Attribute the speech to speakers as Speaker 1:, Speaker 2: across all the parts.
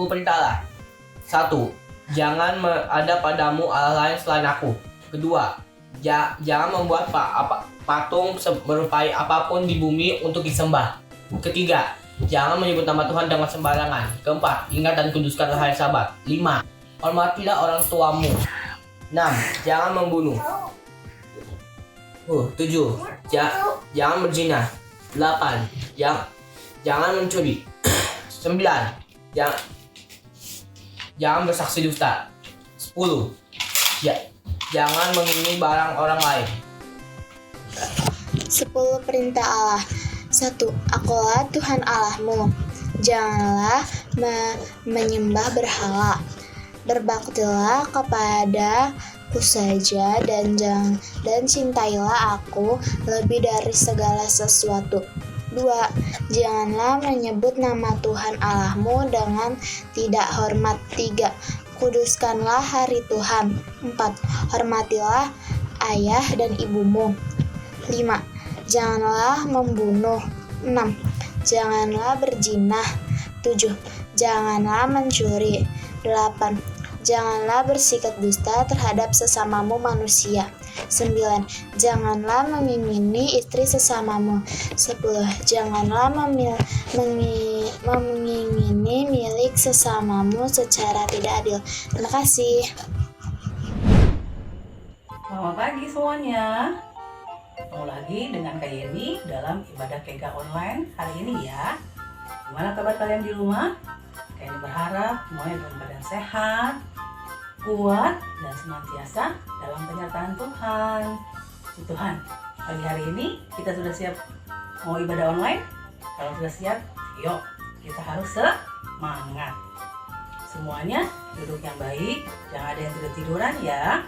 Speaker 1: Perintah Allah. 1. Jangan ada padamu Allah lain selain aku. Kedua, jangan membuat patung serupai apapun di bumi untuk disembah. Ketiga, jangan menyebut nama Tuhan dengan sembarangan. Keempat, ingat dan kuduskanlah hari Sabat. 5. Hormatilah orang tuamu. 6. Jangan membunuh. 7. Jangan berzina. 8. Jangan mencuri. 9. Jangan bersaksi dusta. 10. Jangan mengingini barang orang lain.
Speaker 2: 10 perintah Allah. 1. Akulah Tuhan Allahmu. Janganlah menyembah berhala. Berbaktilah kepadaku saja dan cintailah aku lebih dari segala sesuatu. 2. Janganlah menyebut nama Tuhan Allahmu dengan tidak hormat. 3. Kuduskanlah hari Tuhan. 4. Hormatilah ayah dan ibumu. 5. Janganlah membunuh. 6. Janganlah berzina. 7. Janganlah mencuri. 8. Janganlah bersikap dusta terhadap sesamamu manusia. 9. Janganlah mengingini istri sesamamu. 10. Janganlah mengingini milik sesamamu secara tidak adil. Terima kasih.
Speaker 3: Selamat pagi semuanya. Ketemu lagi dengan Kak Yeni dalam ibadah Kega online hari ini ya. Gimana kabar kalian di rumah? Kak Yeni berharap semuanya dalam badan sehat, kuat, dan senantiasa dalam penyertaan Tuhan. Puji Tuhan, pagi hari ini kita sudah siap mau ibadah online? Kalau sudah siap, yuk kita harus semangat. Semuanya duduk yang baik, jangan ada yang tiduran ya.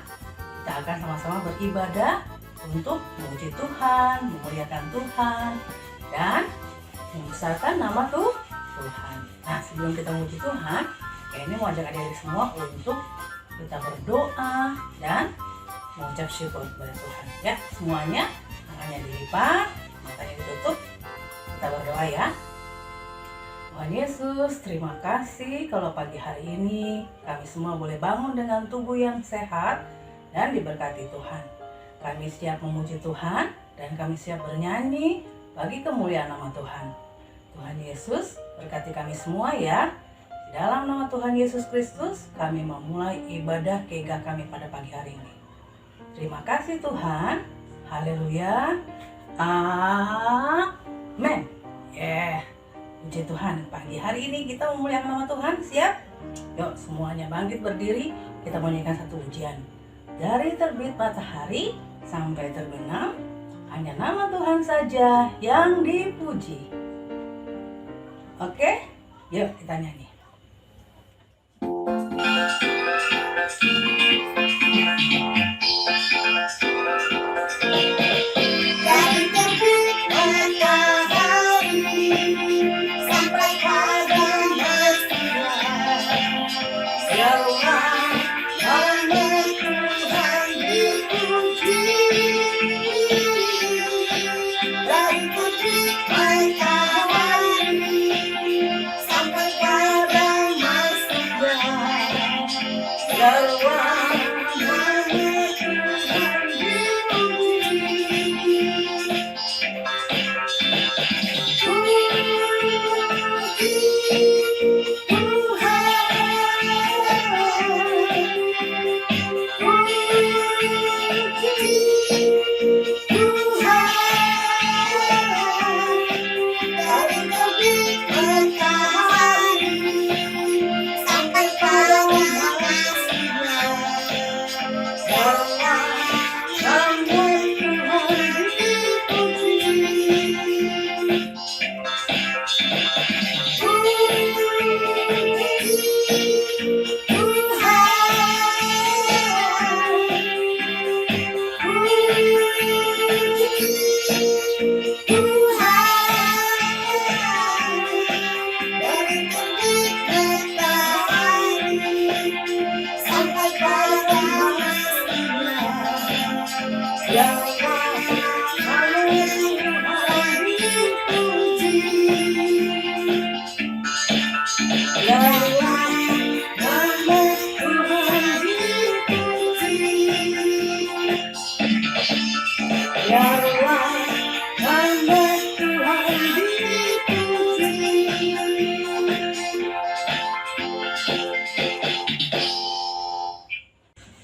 Speaker 3: Kita akan sama-sama beribadah untuk memuji Tuhan, memuliakan Tuhan, dan membesarkan nama Tuhan. Nah, sebelum kita memuji Tuhan, ini mau ajak adik-adik semua untuk kita berdoa dan mengucap syukur kepada Tuhan. Ya, semuanya tangannya dilipat, matanya ditutup. Kita berdoa ya. Tuhan Yesus, terima kasih kalau pagi hari ini kami semua boleh bangun dengan tubuh yang sehat dan diberkati Tuhan. Kami siap memuji Tuhan dan kami siap bernyanyi bagi kemuliaan nama Tuhan. Tuhan Yesus, berkati kami semua ya. Di dalam nama Tuhan Yesus Kristus, kami memulai ibadah Kega kami pada pagi hari ini. Terima kasih Tuhan. Haleluya. Amin. Puji Tuhan, pagi hari ini kita memuliakan nama Tuhan. Siap? Yuk semuanya bangkit berdiri. Kita menyanyikan satu pujian. Dari terbit matahari sampai terbenam, hanya nama Tuhan saja yang dipuji. Oke? Yuk kita nyanyi.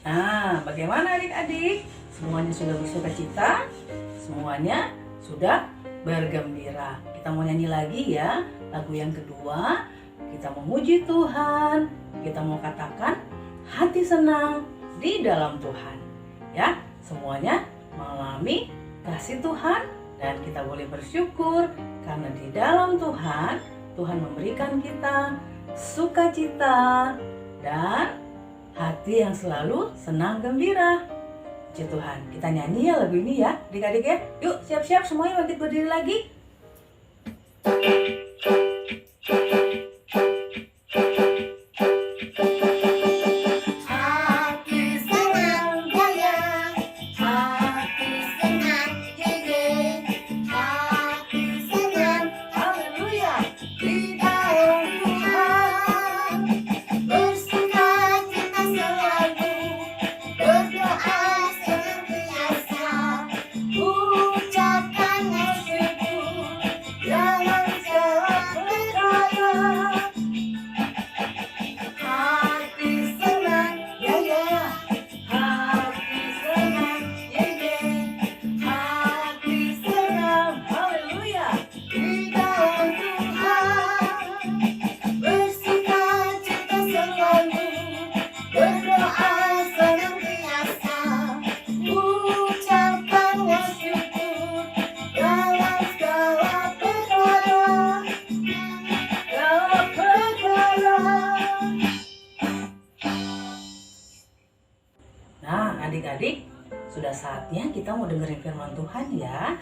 Speaker 3: Nah, bagaimana adik-adik? Semuanya sudah bersuka cita? Semuanya sudah bergembira. Kita mau nyanyi lagi ya. Lagu yang kedua, kita memuji Tuhan. Kita mau katakan hati senang di dalam Tuhan. Ya, semuanya mengalami kasih Tuhan dan kita boleh bersyukur karena di dalam Tuhan, Tuhan memberikan kita sukacita dan hati yang selalu senang gembira. Puji Tuhan. Kita nyanyi ya lagu ini ya, adik-adik ya. Yuk siap-siap semuanya bangkit berdiri lagi. Adik-adik, sudah saatnya kita mau dengerin firman Tuhan ya.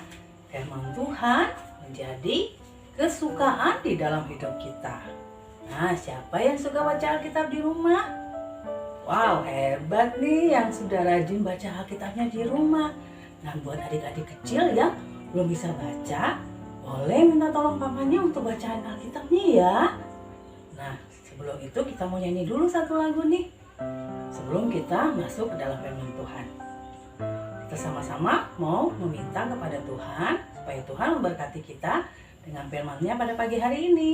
Speaker 3: Firman Tuhan menjadi kesukaan di dalam hidup kita. Nah, siapa yang suka baca Alkitab di rumah? Wow, hebat nih yang sudah rajin baca Alkitabnya di rumah. Nah, buat adik-adik kecil yang belum bisa baca, boleh minta tolong papanya untuk bacaan Alkitabnya ya. Nah, sebelum itu kita mau nyanyi dulu satu lagu nih. Sebelum kita masuk ke dalam firman Tuhan, kita sama-sama mau meminta kepada Tuhan supaya Tuhan memberkati kita dengan firman-Nya pada pagi hari ini.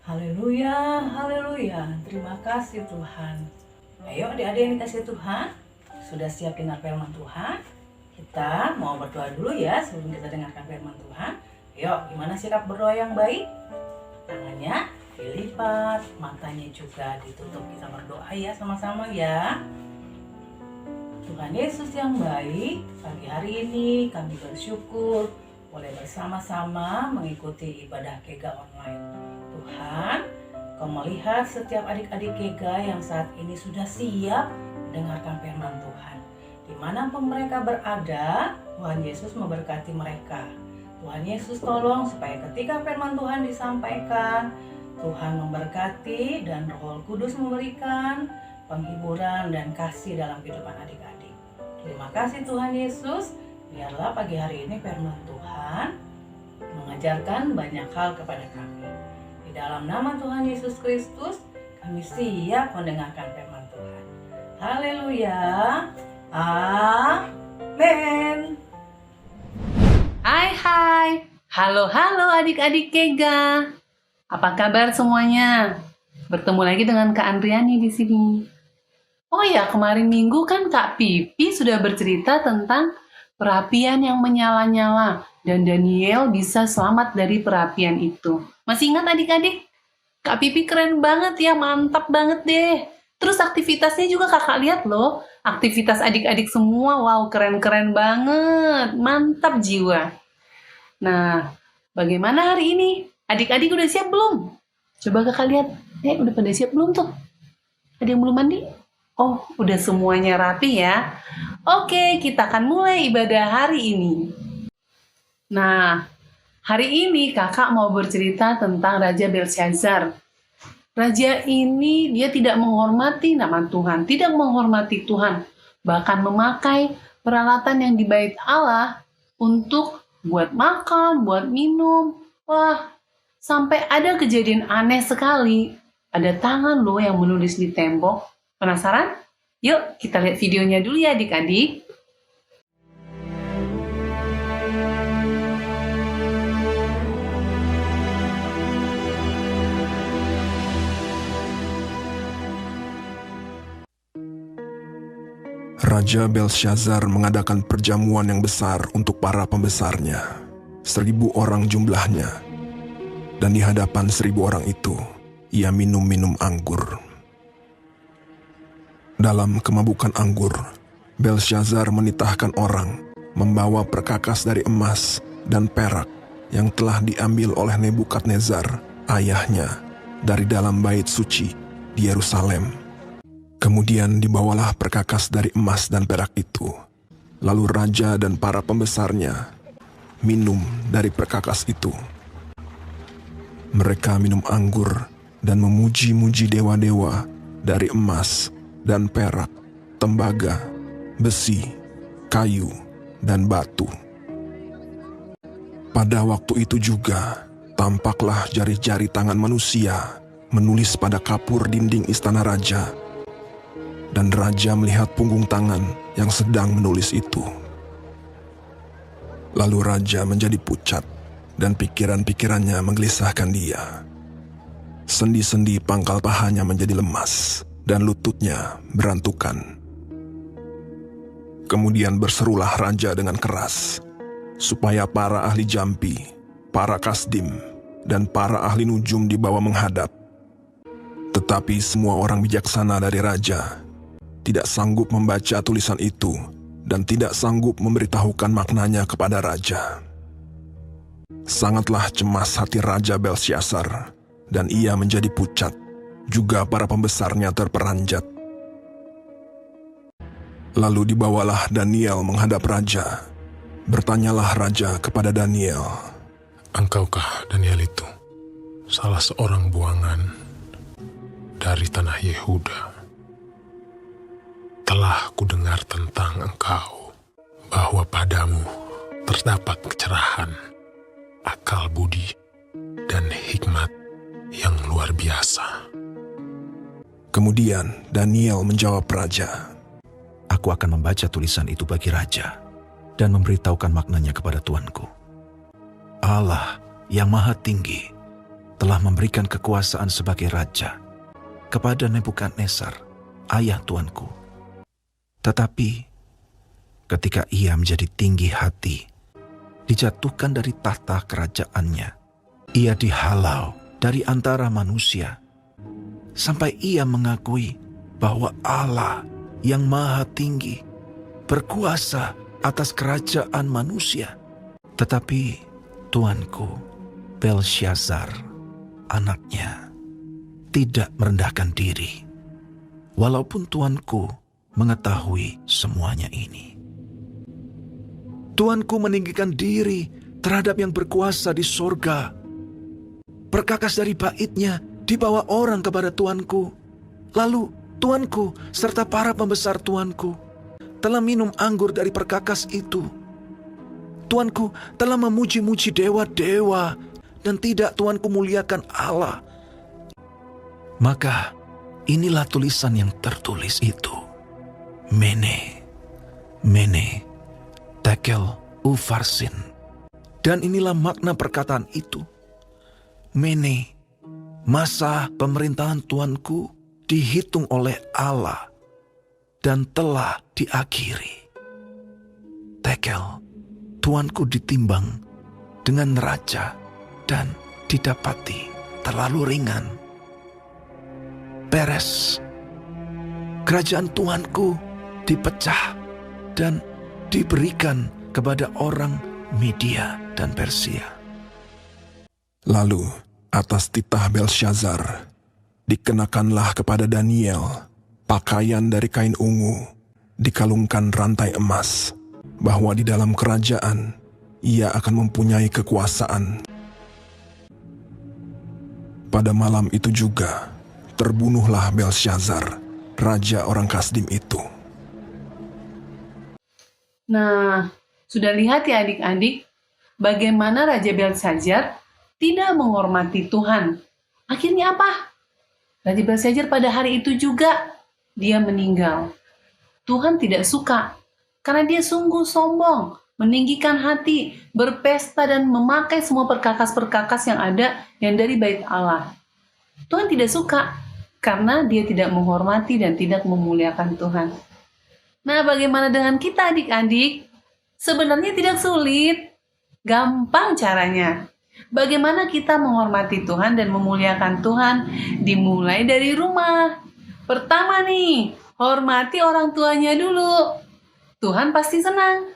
Speaker 3: Haleluya, haleluya. Terima kasih Tuhan. Ayo adik-adik yang dikasih Tuhan, sudah siap dengar firman Tuhan? Kita mau berdoa dulu ya sebelum kita dengarkan firman Tuhan. Ayo, gimana sikap berdoa yang baik? Tangannya dilipat, matanya juga ditutup. Kita berdoa ya sama-sama ya. Tuhan Yesus yang baik, pagi hari ini kami bersyukur boleh bersama-sama mengikuti ibadah Kega online. melihat setiap adik-adik Kega yang saat ini sudah siap mendengarkan firman Tuhan. Dimanapun mereka berada, Tuhan Yesus memberkati mereka. Tuhan Yesus tolong supaya ketika firman Tuhan disampaikan, Tuhan memberkati dan Roh Kudus memberikan penghiburan dan kasih dalam kehidupan adik-adik. Terima kasih Tuhan Yesus, biarlah pagi hari ini firman Tuhan mengajarkan banyak hal kepada kami. Di dalam nama Tuhan Yesus Kristus, kami siap mendengarkan firman Tuhan. Haleluya. Amin.
Speaker 4: Hai. Halo adik-adik Kega. Apa kabar semuanya? Bertemu lagi dengan Kak Andriani di sini. Oh ya, kemarin minggu kan Kak Pipi sudah bercerita tentang perapian yang menyala-nyala dan Daniel bisa selamat dari perapian itu. Masih ingat adik-adik? Kak Pipi keren banget ya, mantap banget deh. Terus aktivitasnya juga kakak lihat loh. Aktivitas adik-adik semua, wow keren-keren banget. Mantap jiwa. Nah, bagaimana hari ini? Adik-adik udah siap belum? Coba kakak lihat. Udah pada siap belum tuh? Ada yang belum mandi? Oh, udah semuanya rapi ya. Oke, kita akan mulai ibadah hari ini. Nah, hari ini kakak mau bercerita tentang Raja Belshazzar. Raja ini dia tidak menghormati nama Tuhan, tidak menghormati Tuhan, bahkan memakai peralatan yang di bait Allah untuk buat makan, buat minum. Wah, sampai ada kejadian aneh sekali. Ada tangan loh yang menulis di tembok. Penasaran? Yuk kita lihat videonya dulu ya adik-adik.
Speaker 5: Raja Belshazzar mengadakan perjamuan yang besar untuk para pembesarnya. 1.000 orang jumlahnya. Dan di hadapan 1.000 orang itu, ia minum anggur. Dalam kemabukan anggur, Belshazzar menitahkan orang membawa perkakas dari emas dan perak yang telah diambil oleh Nebukadnezar, ayahnya, dari dalam bait suci di Yerusalem. Kemudian dibawalah perkakas dari emas dan perak itu. Lalu raja dan para pembesarnya minum dari perkakas itu. Mereka minum anggur dan memuji-muji dewa-dewa dari emas dan perak, tembaga, besi, kayu, dan batu. Pada waktu itu juga, tampaklah jari-jari tangan manusia menulis pada kapur dinding istana raja. Dan raja melihat punggung tangan yang sedang menulis itu. Lalu raja menjadi pucat, dan pikiran-pikirannya menggelisahkan dia. Sendi-sendi pangkal pahanya menjadi lemas, dan lututnya berantukan. Kemudian berserulah raja dengan keras, supaya para ahli jampi, para kasdim, dan para ahli nujum dibawa menghadap. Tetapi semua orang bijaksana dari raja tidak sanggup membaca tulisan itu dan tidak sanggup memberitahukan maknanya kepada raja. Sangatlah cemas hati Raja Belshazzar, dan ia menjadi pucat, juga para pembesarnya terperanjat. Lalu dibawalah Daniel menghadap raja. Bertanyalah raja kepada Daniel,
Speaker 6: "Engkaukah Daniel itu, salah seorang buangan dari tanah Yehuda? Telah kudengar tentang engkau, bahwa padamu terdapat kecerahan, akal budi, dan hikmat yang luar biasa."
Speaker 5: Kemudian Daniel menjawab raja,
Speaker 7: "Aku akan membaca tulisan itu bagi raja dan memberitahukan maknanya kepada tuanku. Allah yang Maha Tinggi telah memberikan kekuasaan sebagai raja kepada Nebukadnezar, ayah tuanku. Tetapi ketika ia menjadi tinggi hati, dijatuhkan dari tahta kerajaannya, ia dihalau dari antara manusia, sampai ia mengakui bahwa Allah yang Maha Tinggi berkuasa atas kerajaan manusia. Tetapi tuanku Belshazzar, anaknya, tidak merendahkan diri, walaupun tuanku mengetahui semuanya ini. Tuanku meninggikan diri terhadap yang berkuasa di sorga. Perkakas dari baitnya dibawa orang kepada tuanku. Lalu tuanku serta para pembesar tuanku telah minum anggur dari perkakas itu. Tuanku telah memuji-muji dewa-dewa dan tidak tuanku muliakan Allah. Maka inilah tulisan yang tertulis itu. Mene, Mene, Tekel, Ufarsin. Dan inilah makna perkataan itu. Mene, masa pemerintahan tuanku dihitung oleh Allah dan telah diakhiri. Tekel, tuanku ditimbang dengan neraca dan didapati terlalu ringan. Peres, kerajaan tuanku dipecah dan diberikan kepada orang Media dan Persia.
Speaker 5: Lalu, atas titah Belsyazar, dikenakanlah kepada Daniel pakaian dari kain ungu, dikalungkan rantai emas, bahwa di dalam kerajaan ia akan mempunyai kekuasaan. Pada malam itu juga, terbunuhlah Belsyazar, raja orang Kasdim itu.
Speaker 4: Nah, sudah lihat ya adik-adik, bagaimana Raja Belsyazar tidak menghormati Tuhan. Akhirnya apa? Raja Belsyazar pada hari itu juga, dia meninggal. Tuhan tidak suka, karena dia sungguh sombong, meninggikan hati, berpesta dan memakai semua perkakas-perkakas yang ada yang dari bait Allah. Tuhan tidak suka, karena dia tidak menghormati dan tidak memuliakan Tuhan. Nah, bagaimana dengan kita adik-adik? Sebenarnya tidak sulit, gampang caranya. Bagaimana kita menghormati Tuhan dan memuliakan Tuhan? Dimulai dari rumah. Pertama nih, hormati orang tuanya dulu. Tuhan pasti senang.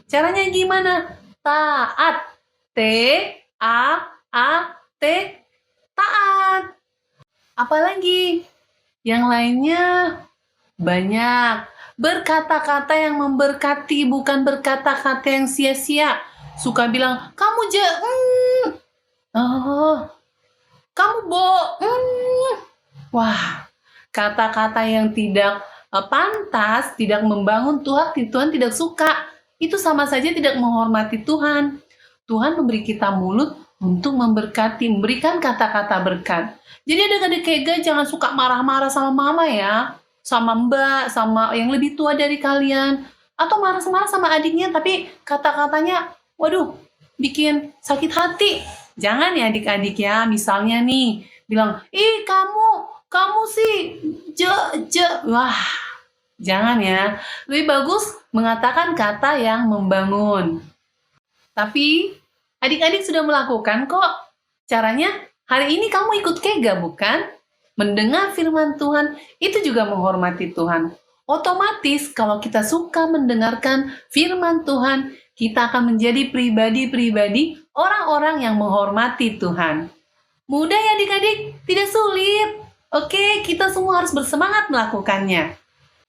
Speaker 4: Caranya gimana? Taat. T-A-A-T. Taat. Apalagi? Yang lainnya banyak. Berkata-kata yang memberkati, bukan berkata-kata yang sia-sia. Suka bilang, kamu kamu Wah, kata-kata yang tidak pantas, tidak membangun Tuhan tidak suka. Itu sama saja tidak menghormati Tuhan. Tuhan memberi kita mulut untuk memberkati, memberikan kata-kata berkat. Jadi adik-adik Kega jangan suka marah-marah sama mama ya, sama mbak, sama yang lebih tua dari kalian, atau marah-marah sama adiknya tapi kata-katanya waduh bikin sakit hati. Jangan ya adik-adik ya. Misalnya nih bilang, ih kamu sih wah, jangan ya. Lebih bagus mengatakan kata yang membangun. Tapi adik-adik sudah melakukan kok. Caranya hari ini kamu ikut Kega bukan? Mendengar firman Tuhan itu juga menghormati Tuhan. Otomatis kalau kita suka mendengarkan firman Tuhan, kita akan menjadi pribadi-pribadi orang-orang yang menghormati Tuhan. Mudah ya adik-adik? Tidak sulit. Oke, kita semua harus bersemangat melakukannya.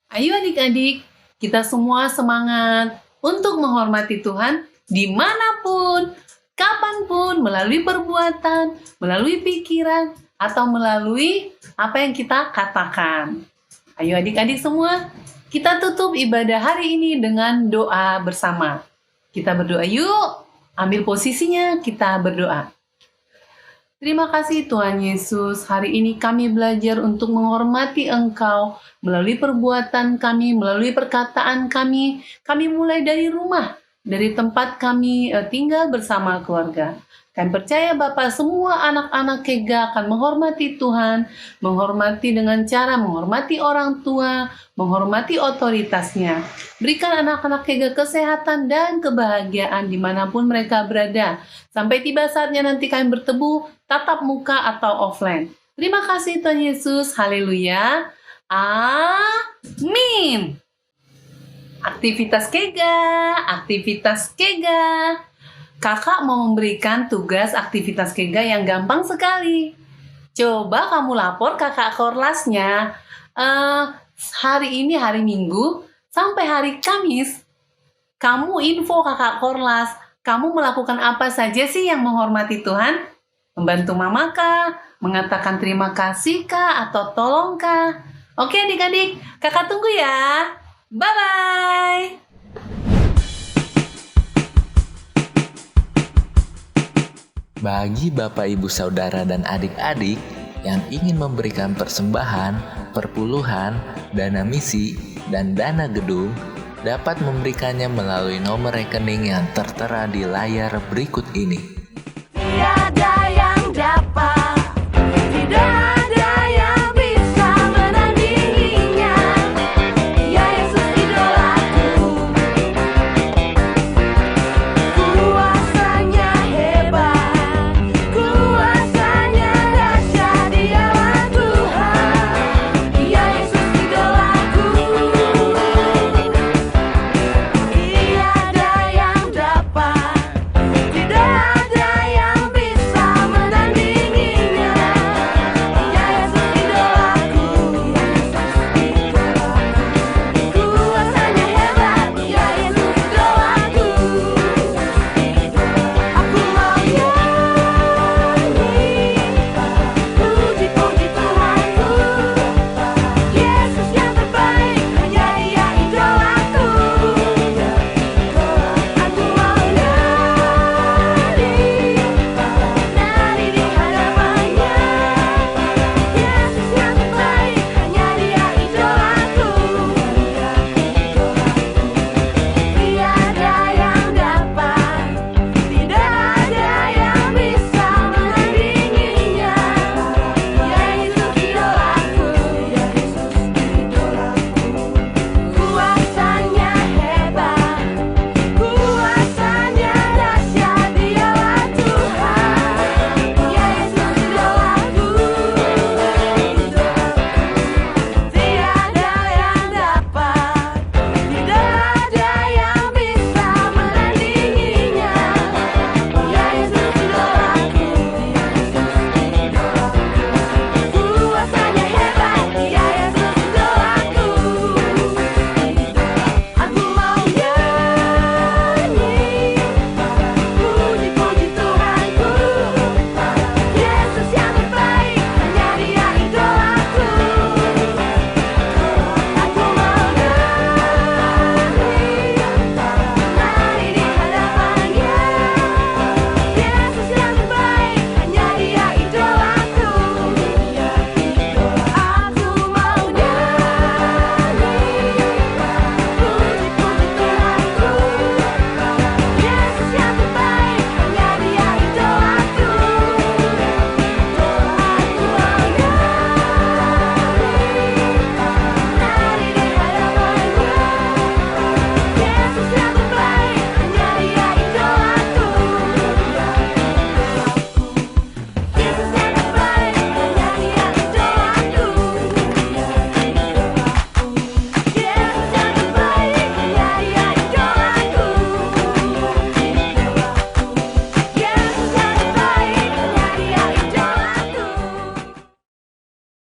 Speaker 4: Ayo adik-adik, kita semua semangat untuk menghormati Tuhan dimanapun, kapanpun, melalui perbuatan, melalui pikiran, atau melalui apa yang kita katakan. Ayo adik-adik semua, kita tutup ibadah hari ini dengan doa bersama. Kita berdoa yuk, ambil posisinya, kita berdoa. Terima kasih Tuhan Yesus, hari ini kami belajar untuk menghormati Engkau melalui perbuatan kami, melalui perkataan kami. Kami mulai dari rumah, dari tempat kami tinggal bersama keluarga. Kami percaya Bapa, semua anak-anak Kega akan menghormati Tuhan, menghormati dengan cara menghormati orang tua, menghormati otoritasnya. Berikan anak-anak Kega kesehatan dan kebahagiaan dimanapun mereka berada. Sampai tiba saatnya nanti kami bertemu, tatap muka atau offline. Terima kasih Tuhan Yesus, haleluya, amin. Aktivitas Kega. Kakak mau memberikan tugas aktivitas Kega yang gampang sekali. Coba kamu lapor kakak kelasnya. Hari ini hari Minggu sampai hari Kamis. Kamu info kakak kelas. Kamu melakukan apa saja sih yang menghormati Tuhan? Membantu mama kah? Mengatakan terima kasih kah? Atau tolong kah? Oke adik-adik, kakak tunggu ya. Bye-bye.
Speaker 8: Bagi Bapak Ibu Saudara dan adik-adik yang ingin memberikan persembahan, perpuluhan, dana misi, dan dana gedung, dapat memberikannya melalui nomor rekening yang tertera di layar berikut ini.